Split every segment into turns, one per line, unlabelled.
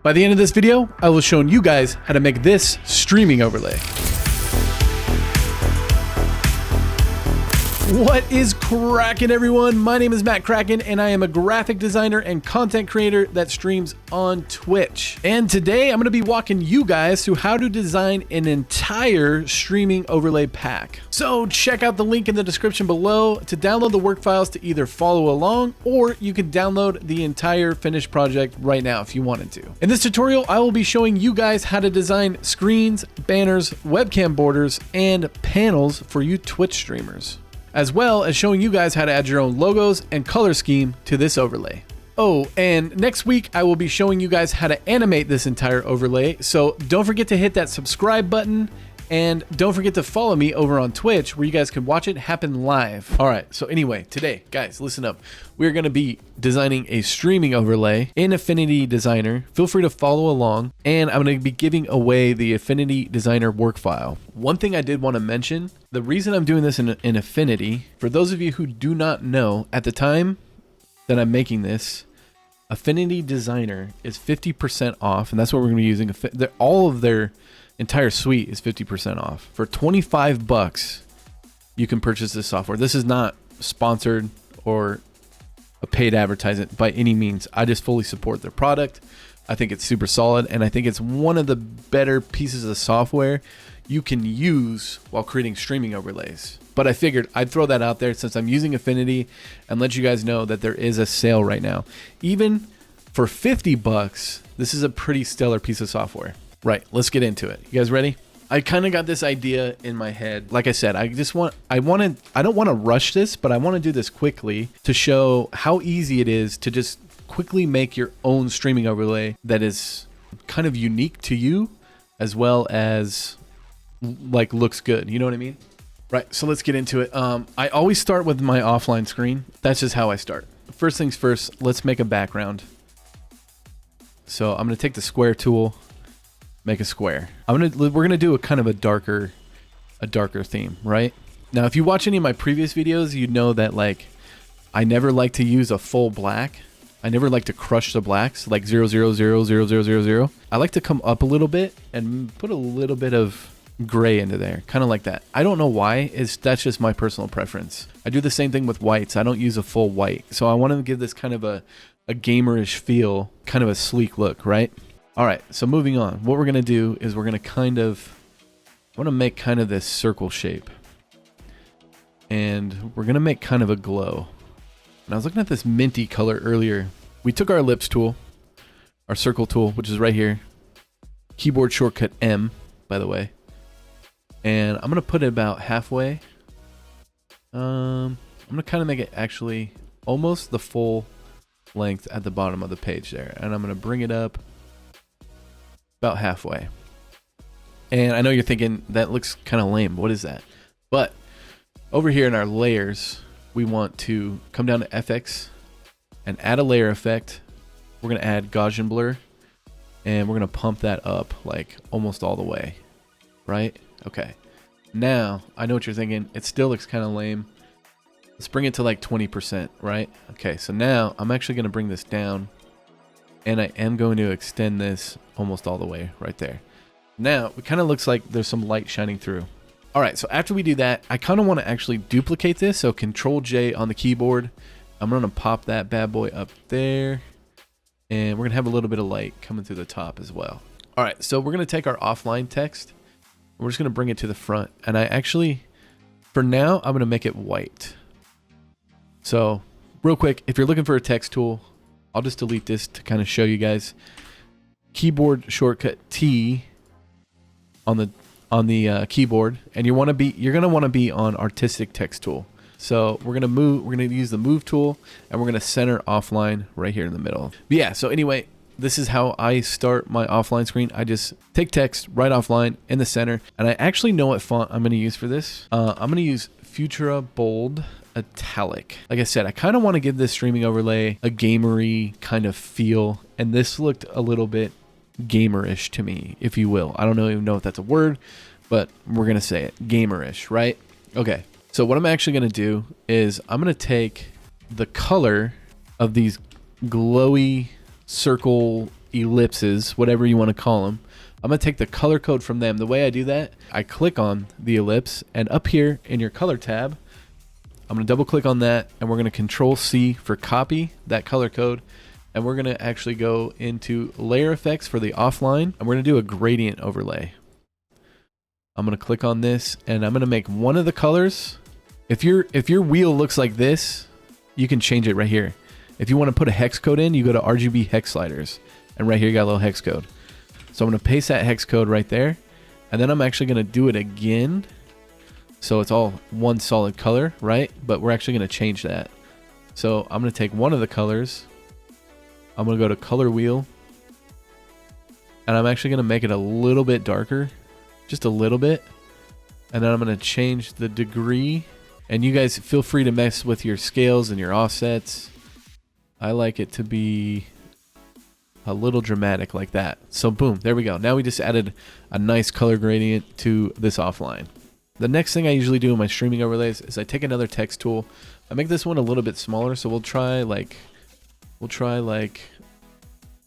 By the end of this video, I will show you guys how to make this streaming overlay. What is cracking, everyone? My name is Matt Kraken, and I am a graphic designer and content creator that streams on Twitch. And today I'm going to be walking you guys through how to design an entire streaming overlay pack. So check out the link in the description below to download the work files to either follow along, or you can download the entire finished project right now if you wanted to. In this tutorial, I will be showing you guys how to design screens, banners, webcam borders, and panels for you Twitch streamers, as well as showing you guys how to add your own logos and color scheme to this overlay. Oh, and next week I will be showing you guys how to animate this entire overlay, so don't forget to hit that subscribe button, and don't forget to follow me over on Twitch where you guys can watch it happen live. All right, so anyway, today, guys, listen up. We're gonna be designing a streaming overlay in Affinity Designer. Feel free to follow along, and I'm gonna be giving away the Affinity Designer work file. One thing I did wanna mention, the reason I'm doing this in Affinity, for those of you who do not know, at the time that I'm making this, Affinity Designer is 50% off, and that's what we're gonna be using. All of their entire suite is 50% off. For 25 bucks, you can purchase this software. This is not sponsored or a paid advertisement by any means. I just fully support their product. I think it's super solid, and I think it's one of the better pieces of software you can use while creating streaming overlays. But I figured I'd throw that out there since I'm using Affinity and let you guys know that there is a sale right now. Even for 50 bucks, this is a pretty stellar piece of software. Right, let's get into it. You guys ready? I kind of got this idea in my head. Like I said, I don't want to rush this, but I want to do this quickly to show how easy it is to just quickly make your own streaming overlay that is kind of unique to you, as well as like looks good. You know what I mean? Right, so let's get into it. I always start with my offline screen. That's just how I start. First things first, let's make a background. So I'm gonna take the square tool, make a square. We're gonna do a kind of a darker theme, right? Now, if you watch any of my previous videos, you know that like I never like to use a full black. I never like to crush the blacks like 0000000. I like to come up a little bit and put a little bit of gray into there, kind of like that. I don't know why. That's just my personal preference. I do the same thing with whites. I don't use a full white, so I want to give this kind of a gamerish feel, kind of a sleek look, right? All right, so moving on. What we're gonna do is we're gonna I wanna make kind of this circle shape. And we're gonna make kind of a glow. And I was looking at this minty color earlier. We took our ellipse tool, our circle tool, which is right here. Keyboard shortcut M, by the way. And I'm gonna put it about halfway. I'm gonna kind of make it actually almost the full length at the bottom of the page there. And I'm gonna bring it up about halfway. And I know you're thinking that looks kind of lame. What is that? But over here in our layers, we want to come down to FX and add a layer effect. We're going to add Gaussian blur, and we're going to pump that up like almost all the way, right? Okay. Now, I know what you're thinking. It still looks kind of lame. Let's bring it to like 20%, right? Okay, so now I'm actually going to bring this down, and I am going to extend this almost all the way right there. Now, it kind of looks like there's some light shining through. All right, so after we do that, I kind of want to actually duplicate this. So Control J on the keyboard. I'm going to pop that bad boy up there. And we're going to have a little bit of light coming through the top as well. All right, so we're going to take our offline text. We're just going to bring it to the front. And I actually, for now, I'm going to make it white. So real quick, if you're looking for a text tool, I'll just delete this to kind of show you guys. Keyboard shortcut T on the keyboard, and you're gonna want to be on artistic text tool. So we're gonna use the move tool, and we're gonna center offline right here in the middle. But yeah, so anyway, this is how I start my offline screen. I just take text right offline in the center, and I actually know what font I'm gonna use for this. I'm gonna use Futura Bold Italic. Like I said, I kind of want to give this streaming overlay a gamery kind of feel, and this looked a little bit gamerish to me, if you will. I don't even know if that's a word, but we're gonna say it, gamerish, right? Okay, so what I'm actually gonna do is I'm gonna take the color of these glowy circle ellipses, whatever you want to call them. I'm going to take the color code from them. The way I do that, I click on the ellipse, and up here in your color tab, I'm going to double click on that, and we're going to Control C for copy that color code. And we're going to actually go into layer effects for the offline, and we're going to do a gradient overlay. I'm going to click on this, and I'm going to make one of the colors. If your wheel looks like this, you can change it right here. If you want to put a hex code in, you go to RGB hex sliders, and right here you got a little hex code. So I'm going to paste that hex code right there, and then I'm actually going to do it again. So it's all one solid color, right? But we're actually going to change that. So I'm going to take one of the colors. I'm going to go to color wheel, and I'm actually going to make it a little bit darker, just a little bit. And then I'm going to change the degree, and you guys feel free to mess with your scales and your offsets. I like it to be a little dramatic like that. So boom, there we go. Now we just added a nice color gradient to this offline. The next thing I usually do in my streaming overlays is I take another text tool. I make this one a little bit smaller, so we'll try like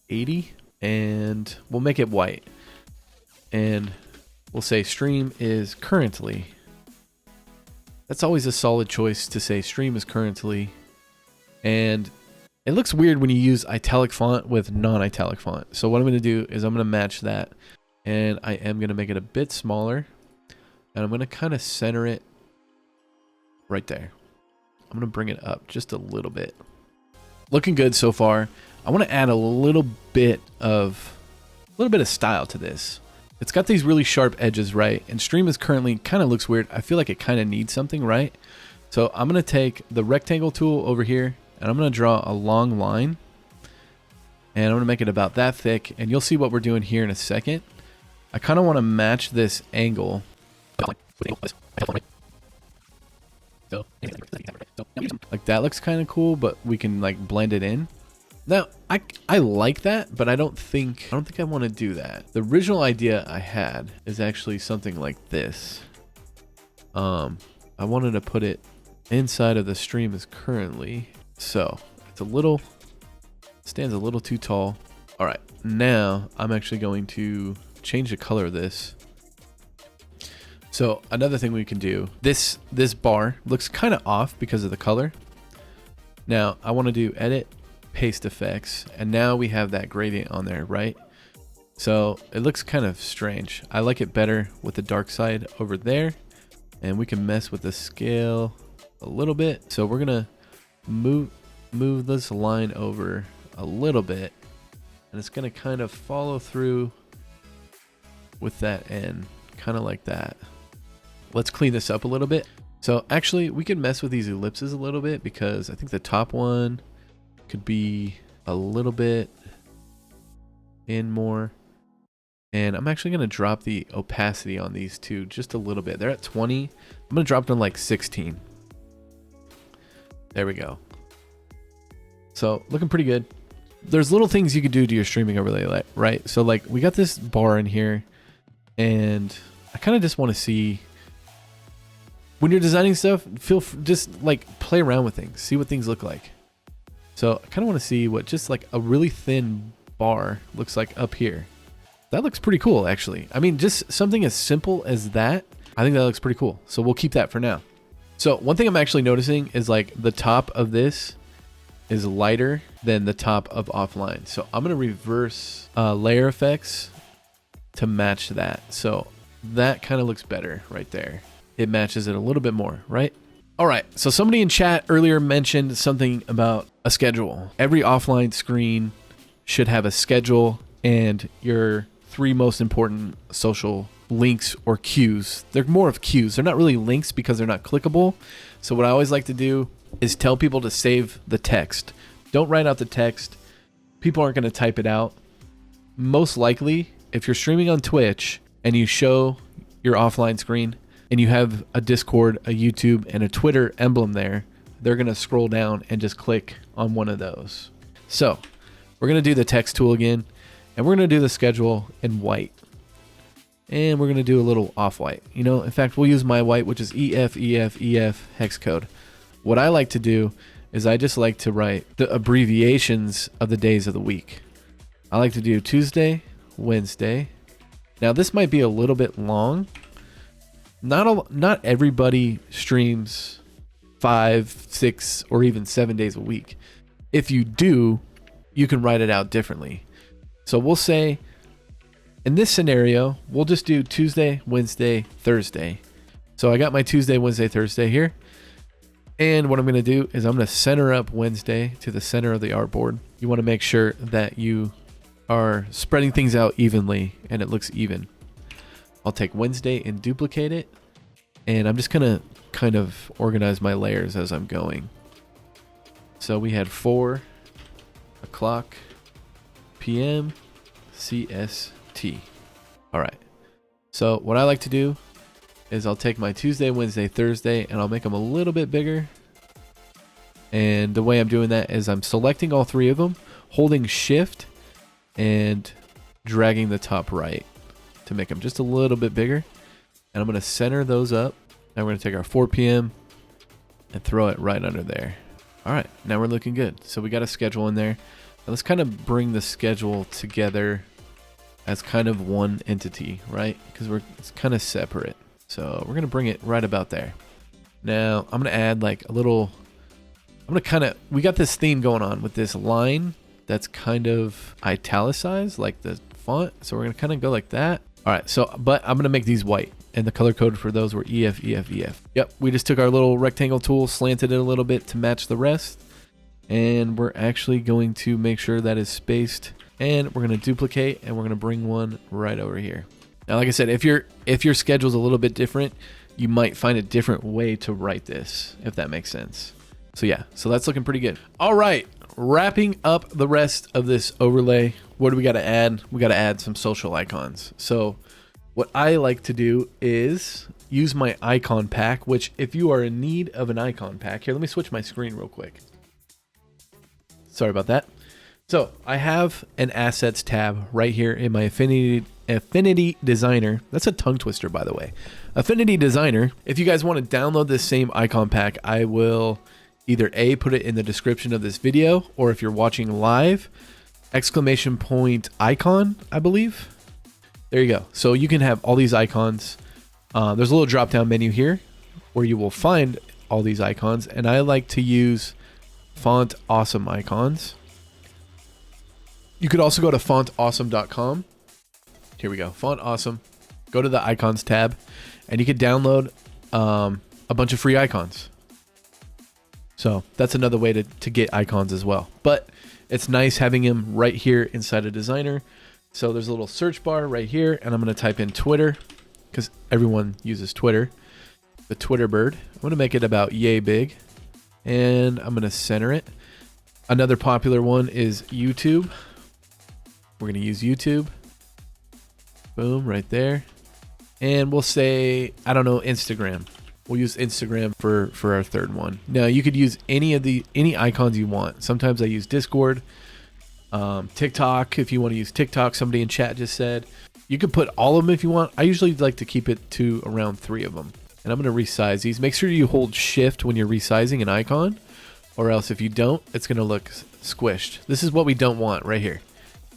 80, and we'll make it white. And we'll say stream is currently. That's always a solid choice to say stream is currently. And it looks weird when you use italic font with non-italic font. So what I'm going to do is I'm going to match that, and I am going to make it a bit smaller, and I'm going to kind of center it right there. I'm going to bring it up just a little bit. Looking good so far. I want to add a little bit of style to this. It's got these really sharp edges, right? And stream is currently kind of looks weird. I feel like it kind of needs something, right? So I'm going to take the rectangle tool over here, and I'm going to draw a long line, and I'm going to make it about that thick, and you'll see what we're doing here in a second. I kind of want to match this angle. Like that looks kind of cool, but we can like blend it in. Now, I like that, but I don't think I want to do that. The original idea I had is actually something like this. I wanted to put it inside of the stream as currently. So it's stands a little too tall. All right, now I'm actually going to change the color of this. So another thing we can do, this bar looks kind of off because of the color. Now I want to do edit, paste effects, and now we have that gradient on there, right? So it looks kind of strange. I like it better with the dark side over there, and we can mess with the scale a little bit. So we're gonna move this line over a little bit, and it's gonna kind of follow through with that end, kind of like that. Let's clean this up a little bit. So actually we can mess with these ellipses a little bit, because I think the top one could be a little bit in more. And I'm actually going to drop the opacity on these two just a little bit. They're at 20. I'm going to drop them like 16. There we go. So looking pretty good. There's little things you could do to your streaming overlay, right? So like we got this bar in here, and I kind of just want to see, when you're designing stuff, just like play around with things, see what things look like. So I kind of want to see what just like a really thin bar looks like up here. That looks pretty cool, actually. I mean, just something as simple as that, I think that looks pretty cool. So we'll keep that for now. So one thing I'm actually noticing is like the top of this is lighter than the top of offline. So I'm going to reverse layer effects to match that. So that kind of looks better right there. It matches it a little bit more, right? All right, so somebody in chat earlier mentioned something about a schedule. Every offline screen should have a schedule and your 3 most important social links or cues. They're more of cues. They're not really links because they're not clickable. So what I always like to do is tell people to save the text. Don't write out the text. People aren't going to type it out. Most likely, if you're streaming on Twitch and you show your offline screen, and you have a Discord, a YouTube, and a Twitter emblem there, they're going to scroll down and just click on one of those. So we're going to do the text tool again, and we're going to do the schedule in white. And we're going to do a little off-white. You know, in fact, we'll use my white, which is EF hex code. What I like to do is I just like to write the abbreviations of the days of the week. I like to do Tuesday, Wednesday. Now this might be a little bit long. Not everybody streams 5, 6, or even 7 days a week. If you do, you can write it out differently. So we'll say in this scenario, we'll just do Tuesday, Wednesday, Thursday. So I got my Tuesday, Wednesday, Thursday here. And what I'm going to do is I'm going to center up Wednesday to the center of the artboard. You want to make sure that you are spreading things out evenly and it looks even. I'll take Wednesday and duplicate it. And I'm just going to kind of organize my layers as I'm going. So we had 4 o'clock p.m. CST. All right. So what I like to do is I'll take my Tuesday, Wednesday, Thursday, and I'll make them a little bit bigger. And the way I'm doing that is I'm selecting all 3 of them, holding shift and dragging the top right to make them just a little bit bigger. And I'm going to center those up. Now we're going to take our 4 p.m. and throw it right under there. All right, now we're looking good. So we got a schedule in there. Now let's kind of bring the schedule together as kind of one entity, right? Because it's kind of separate. So we're going to bring it right about there. Now I'm going to add like a little, we got this theme going on with this line that's kind of italicized, like the font. So we're going to kind of go like that. All right, but I'm going to make these white. And the color code for those were EF, EF, EF. Yep, we just took our little rectangle tool, slanted it a little bit to match the rest. And we're actually going to make sure that is spaced. And we're going to duplicate, and we're going to bring one right over here. Now, like I said, if your schedule's a little bit different, you might find a different way to write this, if that makes sense. So yeah, so that's looking pretty good. All right, wrapping up the rest of this overlay. What do we got to add? We got to add some social icons. So what I like to do is use my icon pack, which if you are in need of an icon pack, here, let me switch my screen real quick. Sorry about that. So I have an assets tab right here in my Affinity Designer. That's a tongue twister, by the way. Affinity Designer. If you guys want to download this same icon pack, I will either A, put it in the description of this video, or if you're watching live, !icon, I believe. There you go. So you can have all these icons. There's a little drop down menu here where you will find all these icons. And I like to use Font Awesome icons. You could also go to fontawesome.com. Here we go. Font Awesome. Go to the icons tab and you can download a bunch of free icons. So that's another way to get icons as well. But it's nice having them right here inside a designer. So there's a little search bar right here, and I'm going to type in Twitter because everyone uses Twitter. The Twitter bird. I'm going to make it about yay big, and I'm going to center it. Another popular one is YouTube. We're going to use YouTube. Boom, right there. And we'll say, I don't know, Instagram. We'll use Instagram for our third one. Now you could use any icons you want. Sometimes I use Discord. TikTok, if you want to use TikTok, somebody in chat just said. You could put all of them if you want. I usually like to keep it to around 3 of them. And I'm going to resize these. Make sure you hold shift when you're resizing an icon, or else if you don't, it's going to look squished. This is what we don't want right here.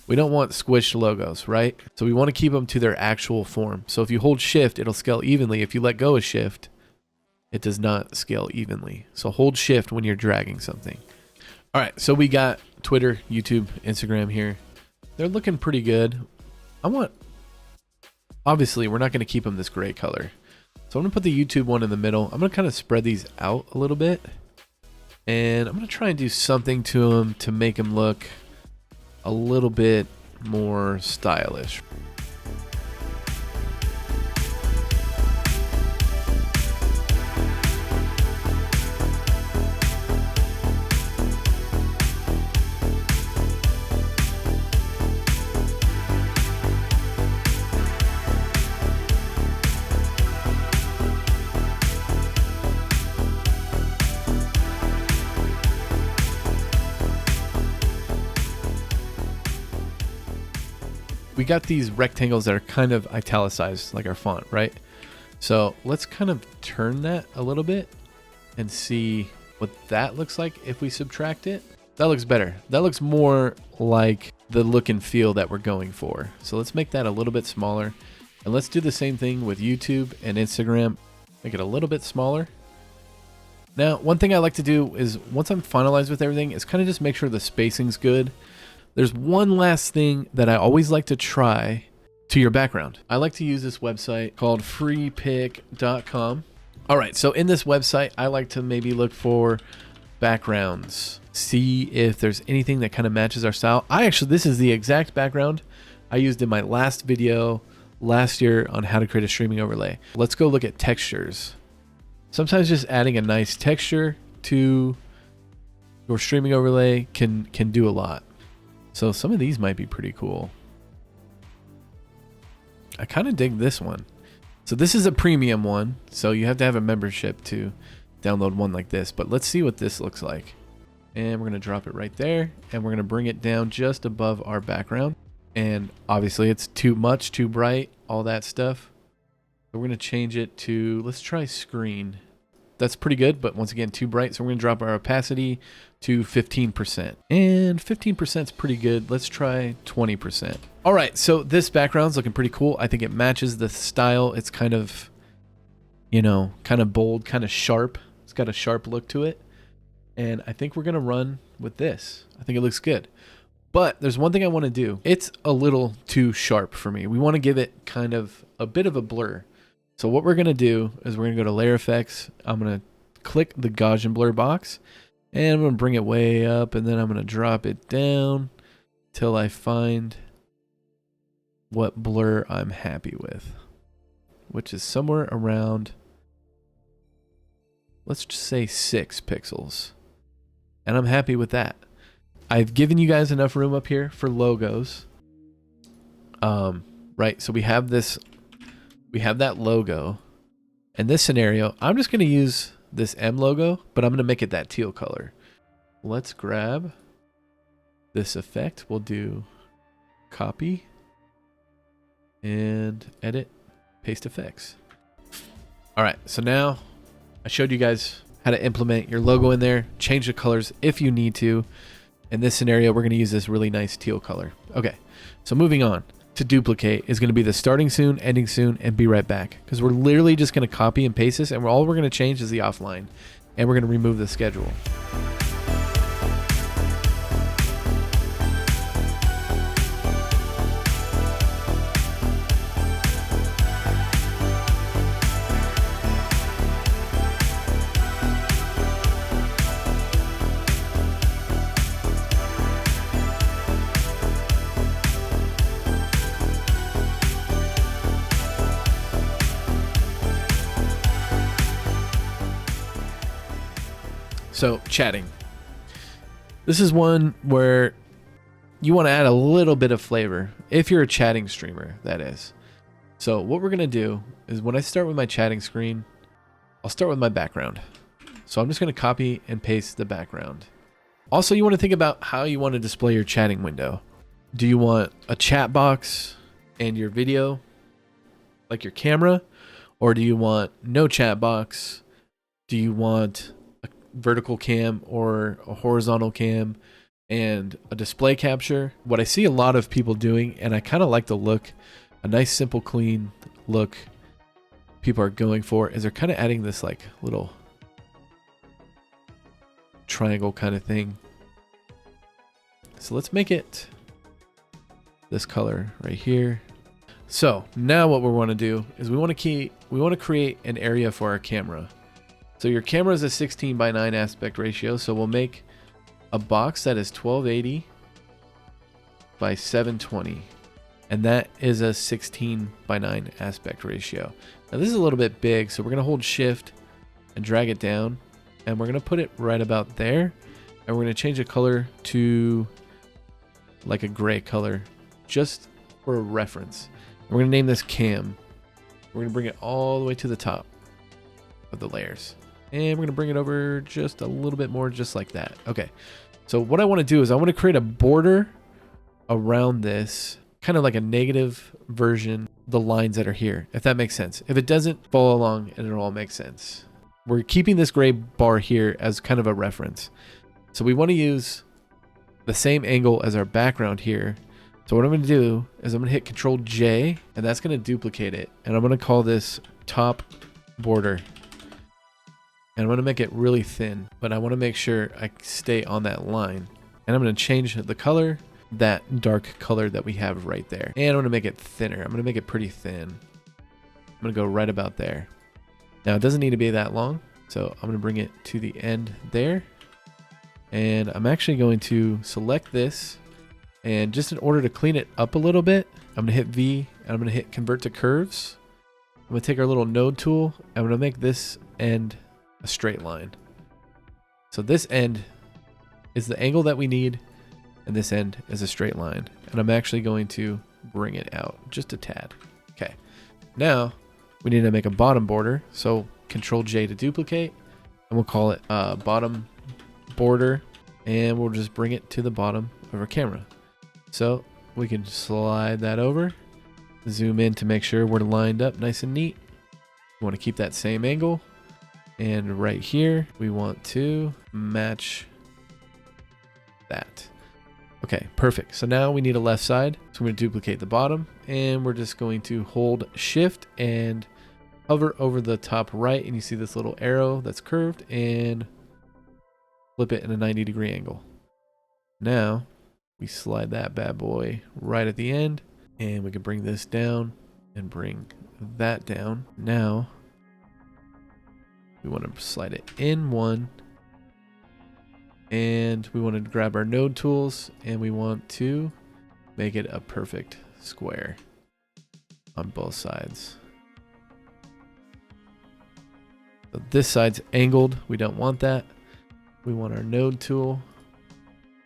We don't want squished logos, right? So we want to keep them to their actual form. So if you hold shift, it'll scale evenly. If you let go of shift, it does not scale evenly. So hold shift when you're dragging something. All right, so we got Twitter, YouTube, Instagram here. They're looking pretty good. Obviously, we're not going to keep them this gray color. So I'm going to put the YouTube one in the middle. I'm going to kind of spread these out a little bit. And I'm going to try and do something to them to make them look a little bit more stylish. We got these rectangles that are kind of italicized like our font, right? So let's kind of turn that a little bit and see what that looks like if we subtract it. That looks better. That looks more like the look and feel that we're going for. So let's make that a little bit smaller. And let's do the same thing with YouTube and Instagram. Make it a little bit smaller. Now, one thing I like to do is once I'm finalized with everything is kind of just make sure the spacing's good. There's one last thing that I always like to try to your background. I like to use this website called freepick.com. All right, so in this website, I like to maybe look for backgrounds, see if there's anything that kind of matches our style. This is the exact background I used in my last video last year on how to create a streaming overlay. Let's go look at textures. Sometimes just adding a nice texture to your streaming overlay can do a lot. So some of these might be pretty cool. I kind of dig this one. So this is a premium one, so you have to have a membership to download one like this. But let's see what this looks like. And we're going to drop it right there, and we're going to bring it down just above our background. And obviously it's too much, too bright, all that stuff. So we're going to change it to, let's try screen. That's pretty good, but once again, too bright. So we're going to drop our opacity to 15%. And 15% is pretty good. Let's try 20%. All right, so this background's looking pretty cool. I think it matches the style. It's kind of, kind of bold, kind of sharp. It's got a sharp look to it. And I think we're going to run with this. I think it looks good. But there's one thing I want to do. It's a little too sharp for me. We want to give it kind of a bit of a blur. So what we're going to do is we're going to go to layer effects. I'm going to click the Gaussian blur box, and I'm going to bring it way up, and then I'm going to drop it down till I find what blur I'm happy with, which is somewhere around, let's just say 6 pixels. And I'm happy with that. I've given you guys enough room up here for logos. Right, so we have that logo. In this scenario, I'm just going to use this M logo, but I'm going to make it that teal color. Let's grab this effect. We'll do copy and edit, paste effects. All right, so now I showed you guys how to implement your logo in there, change the colors if you need to. In this scenario, we're going to use this really nice teal color. Okay, so moving on. To duplicate is going to be the starting soon, ending soon, and be right back. Because we're literally just going to copy and paste this, and all we're going to change is the offline. And we're going to remove the schedule. So chatting. This is one where you want to add a little bit of flavor. If you're a chatting streamer, that is. So what we're going to do is when I start with my chatting screen, I'll start with my background. So I'm just going to copy and paste the background. Also, you want to think about how you want to display your chatting window. Do you want a chat box and your video, like your camera? Or do you want no chat box? Do you want vertical cam or a horizontal cam and a display capture? What I see a lot of people doing, and I kind of like the look, a nice simple clean look people are going for, is they're kind of adding this like little triangle kind of thing. So let's make it this color right here. So now what we want to do is we want to create an area for our camera. So your camera is a 16:9 aspect ratio, so we'll make a box that is 1280 by 720, and that is a 16:9 aspect ratio. Now this is a little bit big, so we're going to hold shift and drag it down, and we're going to put it right about there, and we're going to change the color to like a gray color just for a reference. And we're going to name this cam. We're going to bring it all the way to the top of the layers. And we're going to bring it over just a little bit more, just like that. Okay. So what I want to do is I want to create a border around this, kind of like a negative version, the lines that are here, if that makes sense. If it doesn't, follow along and it'll all make sense. We're keeping this gray bar here as kind of a reference. So we want to use the same angle as our background here. So what I'm going to do is I'm going to hit Control J, and that's going to duplicate it. And I'm going to call this top border. And I'm going to make it really thin, but I want to make sure I stay on that line. And I'm going to change the color, that dark color that we have right there. And I'm going to make it thinner. I'm going to make it pretty thin. I'm going to go right about there. Now it doesn't need to be that long, so I'm going to bring it to the end there. And I'm actually going to select this, and just in order to clean it up a little bit, I'm going to hit V, and I'm going to hit Convert to Curves. I'm going to take our little node tool, and I'm going to make this end a straight line. So this end is the angle that we need, and this end is a straight line. And I'm actually going to bring it out just a tad. Okay, now we need to make a bottom border, so Control J to duplicate, and we'll call it bottom border, and we'll just bring it to the bottom of our camera. So we can slide that over, zoom in to make sure we're lined up nice and neat. We want to keep that same angle, and right here we want to match that. Okay, perfect. So now we need a left side, so I'm going to duplicate the bottom, and we're just going to hold shift and hover over the top right, and you see this little arrow that's curved, and flip it in a 90-degree angle. Now we slide that bad boy right at the end, and we can bring this down and bring that down. Now we want to slide it in one, and we want to grab our node tools, and we want to make it a perfect square on both sides. So this side's angled, we don't want that. We want our node tool,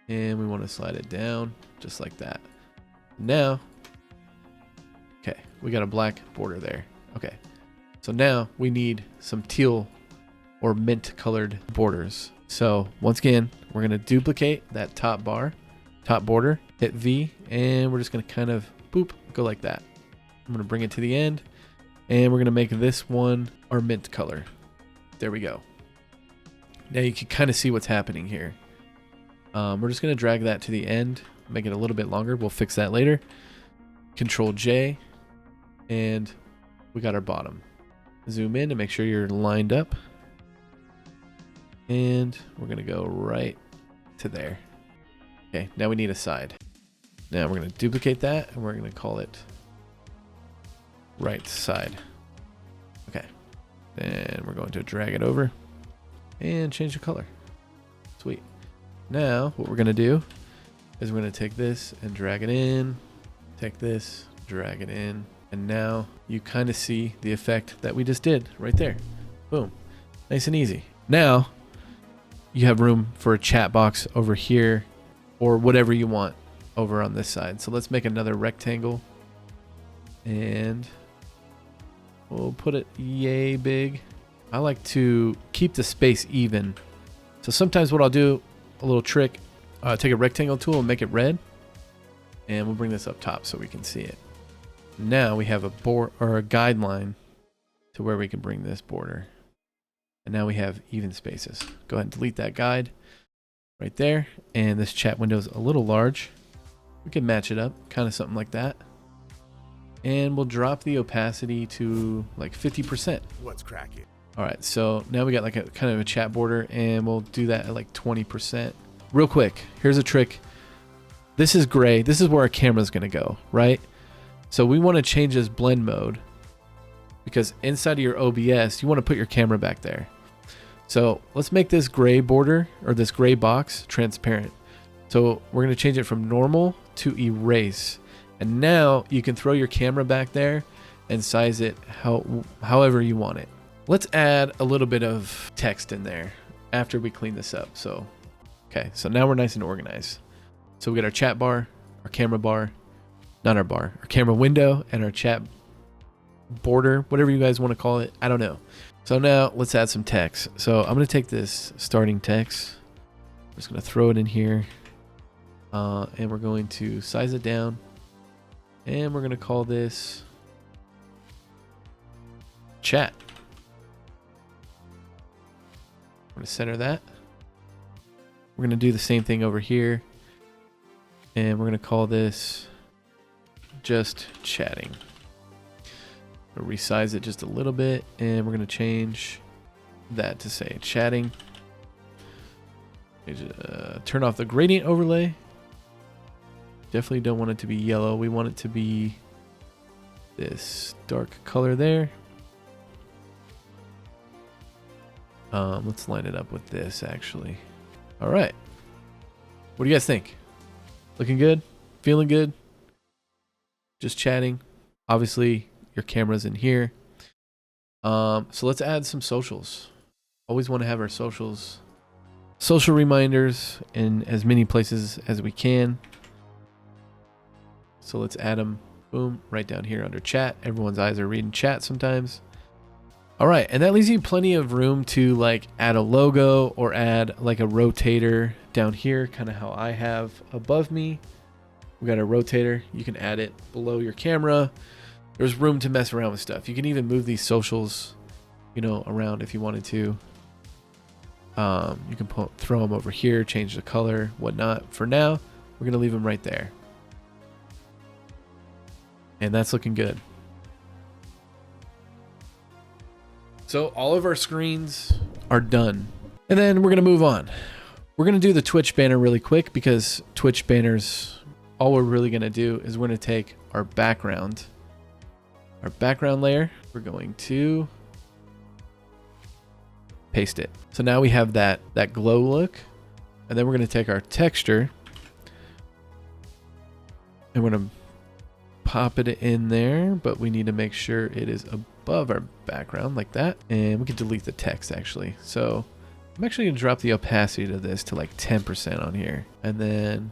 and we want to slide it down just like that. Now, okay, we got a black border there. Okay, so now we need some teal or mint colored borders. So once again, we're going to duplicate that top border, hit V, and we're just going to kind of boop, go like that. I'm going to bring it to the end, and we're going to make this one our mint color. There we go. Now you can kind of see what's happening here. We're just going to drag that to the end, make it a little bit longer. We'll fix that later. Control J, and we got our bottom. Zoom in to make sure you're lined up. And we're going to go right to there. Okay, now we need a side. Now we're going to duplicate that, and we're going to call it right side. Okay, then we're going to drag it over and change the color. Sweet. Now what we're going to do is we're going to take this and drag it in, take this, drag it in, and now you kind of see the effect that we just did right there. Boom. Nice and easy. Now you have room for a chat box over here or whatever you want over on this side. So let's make another rectangle, and we'll put it yay big. I like to keep the space even. So sometimes what I'll do, a little trick, take a rectangle tool and make it red, and we'll bring this up top so we can see it. Now we have a guideline to where we can bring this border. And now we have even spaces. Go ahead and delete that guide right there. And this chat window is a little large. We can match it up, kind of something like that. And we'll drop the opacity to like 50%.
What's cracking?
All right, so now we got like a kind of a chat border, and we'll do that at like 20%. Real quick, here's a trick. This is gray. This is where our camera's gonna go, right? So we wanna change this blend mode, because inside of your OBS, you wanna put your camera back there. So let's make this gray border, or this gray box, transparent. So we're gonna change it from normal to erase. And now you can throw your camera back there and size it however you want it. Let's add a little bit of text in there after we clean this up. So, okay, so now we're nice and organized. So we got our chat bar, our camera bar, not our bar, our camera window, and our chat border, whatever you guys want to call it. I don't know. So now let's add some text. So I'm going to take this starting text. I'm just going to throw it in here. And we're going to size it down. And we're going to call this chat. I'm going to center that. We're going to do the same thing over here. And we're going to call this just chatting. We'll resize it just a little bit, and we're going to change that to say chatting. Turn off the gradient overlay. Definitely don't want it to be yellow. We want it to be this dark color there. Let's line it up with this actually. All right. What do you guys think? Looking good? Feeling good? Just chatting. Obviously, your camera's in here. So let's add some socials. Always want to have our social reminders in as many places as we can. So let's add them, boom, right down here under chat. Everyone's eyes are reading chat sometimes. All right, and that leaves you plenty of room to like add a logo or add like a rotator down here, kind of how I have above me. We got a rotator. You can add it below your camera. There's room to mess around with stuff. You can even move these socials, you know, around if you wanted to. You can throw them over here, change the color, whatnot. For now, we're gonna leave them right there. And that's looking good. So all of our screens are done. And then we're gonna move on. We're gonna do the Twitch banner really quick because Twitch banners, all we're really gonna do is we're gonna take our background layer. We're going to paste it. So now we have that glow look. And then we're gonna take our texture and we're gonna pop it in there, but we need to make sure it is above our background like that. And we can delete the text actually. So I'm actually gonna drop the opacity to this to like 10% on here. And then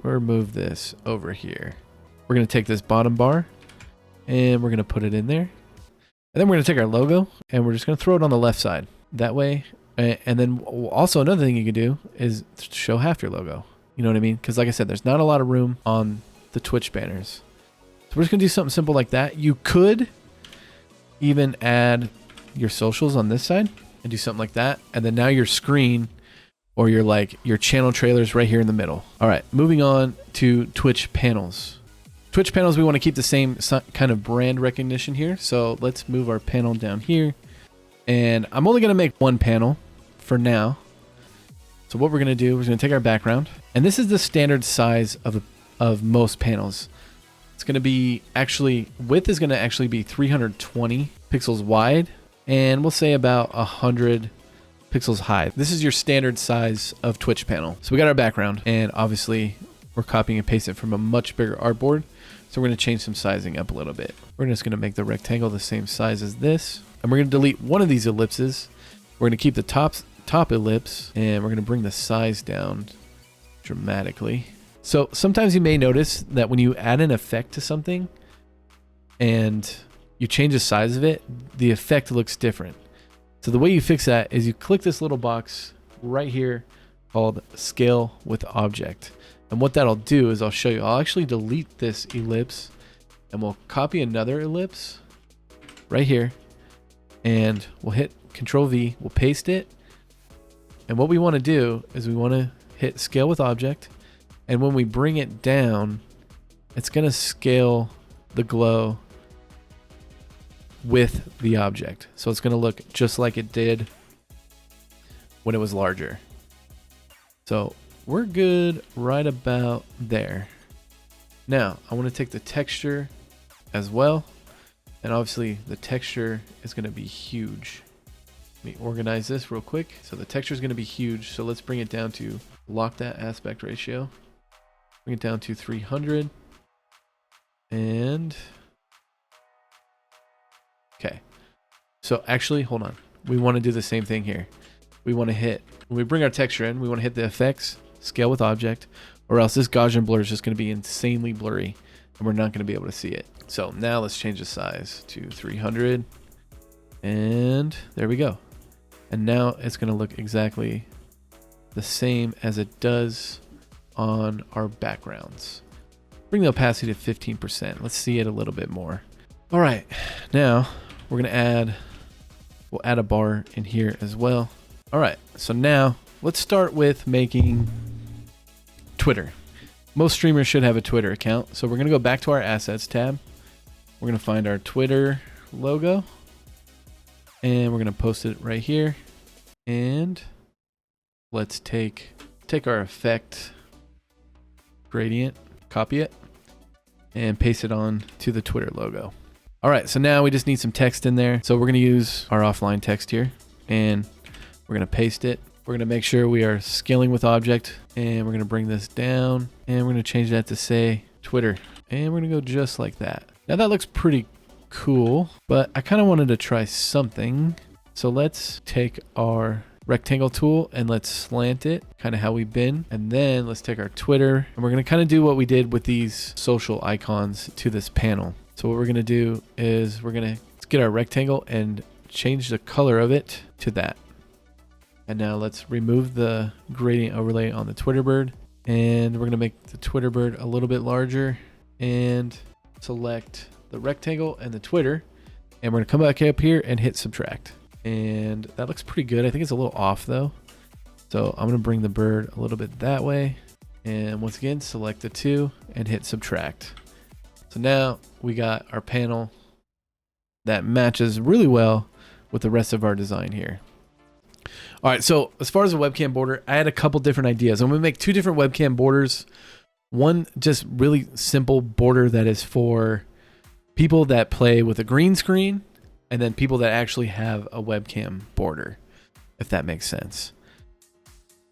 we'll move this over here. We're gonna take this bottom bar and we're gonna put it in there. And then we're gonna take our logo and we're just gonna throw it on the left side. That way. And then also another thing you can do is show half your logo. You know what I mean? Because like I said, there's not a lot of room on the Twitch banners. So we're just gonna do something simple like that. You could even add your socials on this side and do something like that. And then now your screen or your channel trailers right here in the middle. All right, moving on to Twitch panels. Twitch panels, we want to keep the same kind of brand recognition here. So let's move our panel down here. And I'm only gonna make one panel for now. So what we're gonna do is we're gonna take our background, and this is the standard size of most panels. It's going to be width is going to actually be 320 pixels wide, and we'll say about 100 pixels high. This is your standard size of Twitch panel. So we got our background, and obviously we're copying and pasting it from a much bigger artboard. So we're going to change some sizing up a little bit. We're just going to make the rectangle the same size as this, and we're going to delete one of these ellipses. We're going to keep the top ellipse, and we're going to bring the size down dramatically. So sometimes you may notice that when you add an effect to something and you change the size of it, the effect looks different. So the way you fix that is you click this little box right here called Scale with Object. And what that'll do is I'll show you. I'll actually delete this ellipse and we'll copy another ellipse right here. And we'll hit Control V, we'll paste it. And what we want to do is we want to hit Scale with Object. And when we bring it down, it's going to scale the glow with the object. So it's going to look just like it did when it was larger. So we're good right about there. Now, I want to take the texture as well. And obviously the texture is going to be huge. Let me organize this real quick. So the texture is going to be huge. So let's bring it down to lock that aspect ratio. Bring it down to 300. And okay. So actually, hold on. We want to do the same thing here. We want to hit, when we bring our texture in, we want to hit the effects, scale with object, or else this Gaussian blur is just going to be insanely blurry and we're not going to be able to see it. So now let's change the size to 300. And there we go. And now it's going to look exactly the same as it does on our backgrounds. Bring the opacity to 15%. Let's see it a little bit more. All right, now we're gonna we'll add a bar in here as well. All right, so now let's start with making Twitter. most streamers should have a Twitter account. So we're going to go back to our assets tab. We're going to find our Twitter logo and we're going to post it right here. And let's take our effect gradient, copy it, and paste it on to the Twitter logo. All right, so now we just need some text in there. So we're going to use our offline text here and we're going to paste it. We're going to make sure we are scaling with object and we're going to bring this down and we're going to change that to say Twitter. And we're going to go just like that. Now that looks pretty cool, but I kind of wanted to try something. So let's take our rectangle tool and let's slant it kind of how we've been. And then let's take our Twitter and we're going to kind of do what we did with these social icons to this panel. So what we're going to do is we're going to get our rectangle and change the color of it to that. And now let's remove the gradient overlay on the Twitter bird. And we're going to make the Twitter bird a little bit larger and select the rectangle and the Twitter. And we're going to come back up here and hit subtract. And that looks pretty good. I think it's a little off though. So I'm going to bring the bird a little bit that way. And once again, select the two and hit subtract. So now we got our panel that matches really well with the rest of our design here. All right, so as far as the webcam border, I had a couple different ideas. I'm going to make two different webcam borders. One just really simple border that is for people that play with a green screen, and then people that actually have a webcam border, if that makes sense.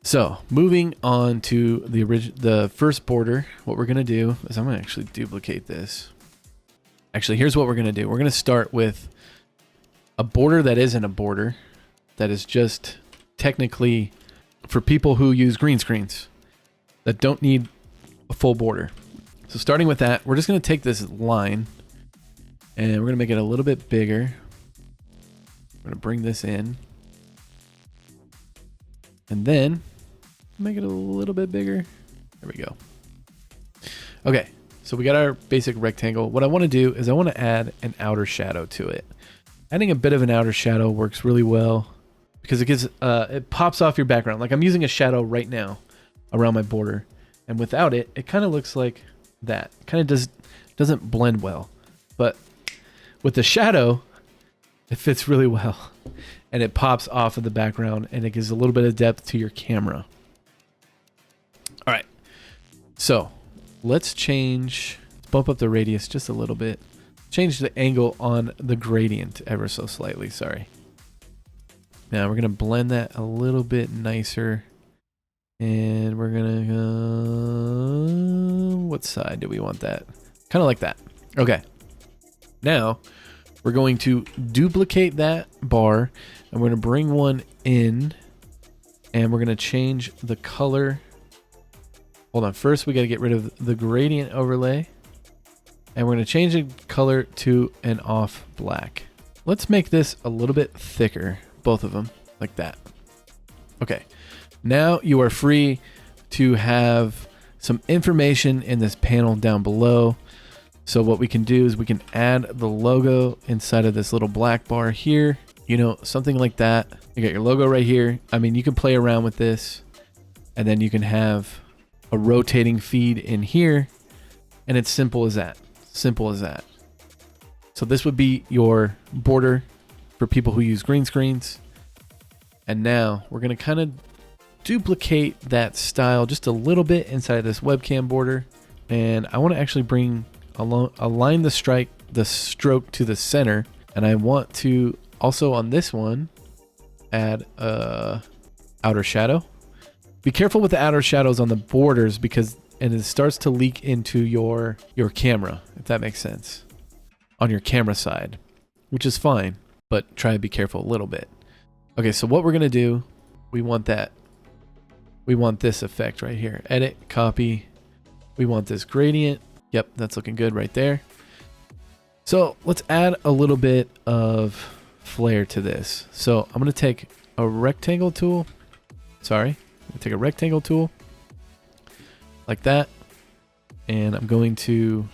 So moving on to the first border, what we're going to do is I'm going to actually duplicate this. Actually, here's what we're going to do. We're going to start with a border that isn't a border, that is just technically for people who use green screens that don't need a full border. So starting with that, we're just going to take this line and we're going to make it a little bit bigger. We're going to bring this in and then make it a little bit bigger. There we go. Okay, so we got our basic rectangle. What I want to do is I want to add an outer shadow to it. Adding a bit of an outer shadow works really well because it gives it pops off your background. Like I'm using a shadow right now around my border, and without it, it kind of looks like that. Kind of doesn't blend well, but with the shadow, it fits really well, and it pops off of the background, and it gives a little bit of depth to your camera. All right, so let's bump up the radius just a little bit. Change the angle on the gradient ever so slightly, sorry. Now we're gonna blend that a little bit nicer. And we're gonna go, what side do we want that? Kind of like that. Okay. Now we're going to duplicate that bar and we're gonna bring one in and we're gonna change the color. Hold on, first we gotta get rid of the gradient overlay. And we're going to change the color to an off black. Let's make this a little bit thicker, both of them, like that. Okay, now you are free to have some information in this panel down below. So what we can do is we can add the logo inside of this little black bar here. You know, something like that. You got your logo right here. I mean, you can play around with this and then you can have a rotating feed in here. And it's simple as that. Simple as that. So this would be your border for people who use green screens. And now we're going to kind of duplicate that style just a little bit inside this webcam border. And I want to actually align the stroke to the center. And I want to also on this one add a outer shadow. Be careful with the outer shadows on the borders because it starts to leak into your camera, if that makes sense, on your camera side, which is fine, but try to be careful a little bit. Okay, so what we're going to do, we want this effect right here. Edit, copy. We want this gradient. Yep, that's looking good right there. So let's add a little bit of flair to this. So I'm going to take a rectangle tool. Sorry, I'm going to take a rectangle tool. Like that, and I'm going to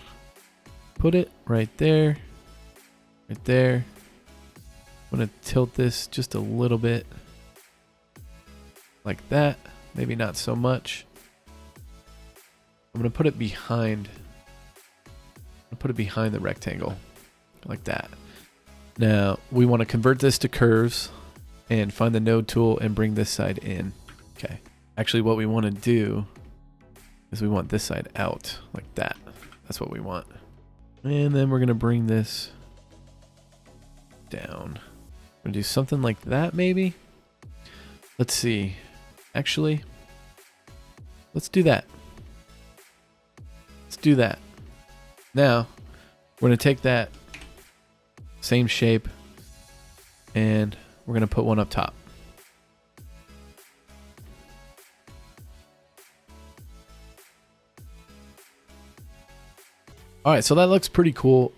put it right there, right there. I'm going to tilt this just a little bit like that, maybe not so much. I'm going to put it behind. I'll put it behind the rectangle like that. Now we want to convert this to curves and find the node tool and bring this side in. Okay. Actually, what we want to do is we want this side out like that. That's what we want. And then we're going to bring this down. We're going to do something like that maybe. Let's see. Actually, let's do that. Let's do that. Now, we're going to take that same shape and we're going to put one up top. All right, so that looks pretty cool.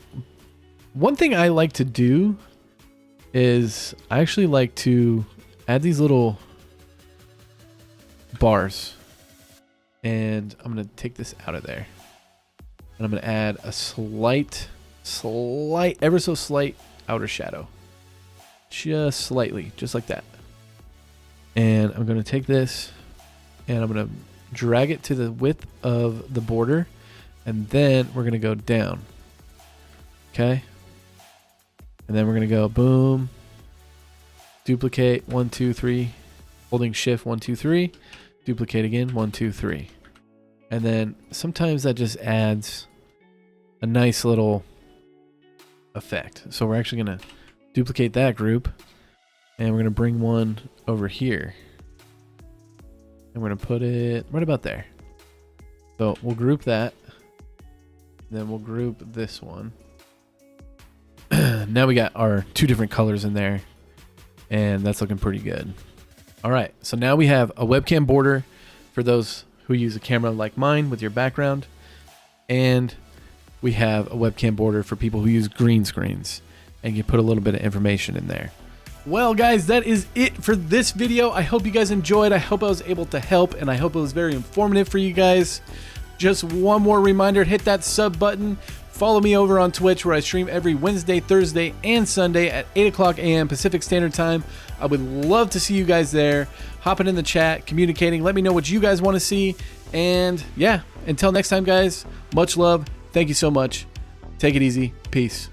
One thing I like to do is I actually like to add these little bars. And I'm going to take this out of there. And I'm going to add a slight, ever so slight outer shadow. Just slightly, just like that. And I'm going to take this and I'm going to drag it to the width of the border. And then we're going to go down. Okay. And then we're going to go boom. Duplicate 1, 2, 3. Holding shift 1, 2, 3. Duplicate again 1, 2, 3. And then sometimes that just adds a nice little effect. So we're actually going to duplicate that group. And we're going to bring one over here. And we're going to put it right about there. So we'll group that. Then we'll group this one. Now we got our two different colors in there. And that's looking pretty good. All right. So now we have a webcam border for those who use a camera like mine with your background. And we have a webcam border for people who use green screens. And you put a little bit of information in there. Well, guys, that is it for this video. I hope you guys enjoyed. I hope I was able to help. And I hope it was very informative for you guys. Just one more reminder, hit that sub button. Follow me over on Twitch where I stream every Wednesday, Thursday, and Sunday at 8 o'clock a.m. Pacific Standard Time. I would love to see you guys there. Hopping in the chat, communicating. Let me know what you guys want to see. And yeah, until next time, guys, much love. Thank you so much. Take it easy. Peace.